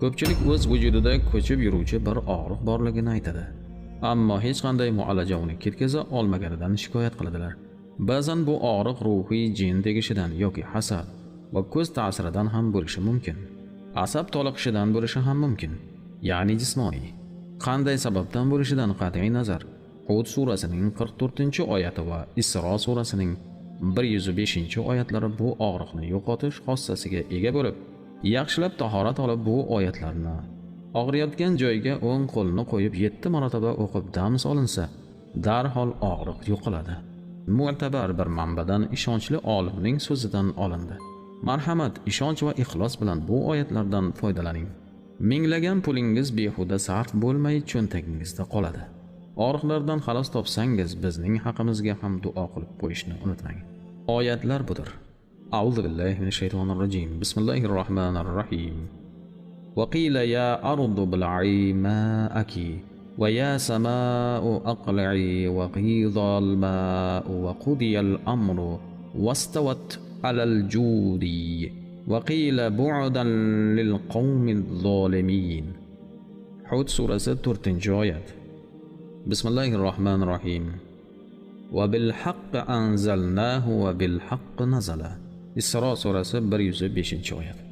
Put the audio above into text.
Ko'pchilik o'z vujudida ko'chib yuruvchi bir og'riq borligini aytadi. Ammo hech qanday muolaja uni ketkaza olmaganidan shikoyat qiladilar. Ba'zan bu og'riq ruhiy jin tegishidan yoki hasad va ko'z ta'siridan ham bo'lishi mumkin. Asab toliqishidan bo'lishi ham mumkin, ya'ni jismoniy. Qanday sababdan bo'lishidan qat'iy nazar, Hud surasining 44-oyati va Isro surasining 105-oyatlari bu og'riqni yo'qotish xossasiga ega bo'lib, yaxshilab tahorat olib bu oyatlarni og'riyotgan joyga o'ng qo'lni qo'yib 7 marotaba o'qib dam solinsa, darhol og'riq yo'qoladi. Mu'tabar bir manbadan ishonchli olimning so'zidan olindi. Marhamat, ishonch va ixlos bilan bu oyatlardan foydalaning. Minglagan pulingiz behuda sarf bo'lmay cho'ntagingizda qoladi. Og'riqlardan xalos topsangiz, bizning haqimizga ham duo qilib qo'yishni unutmang. Oyatlar budir. A'udhu billahi minash shaytonir rojim. Bismillahir rohmanir rohim. Wa qila ya ardu bil'i ma'aki wa ya sama'u aqli'i wa qidha al-ma'u wa qudiya al-amru wastawat 'ala al-judi wa qila bu'dan lil qawmil zolimin. Hud surasi 4-oyat. Bismillahir rohmanir rohim. Wa bil haqqi anzalnahu wa bil haqqi nazala. Isro surasi 105-oyat.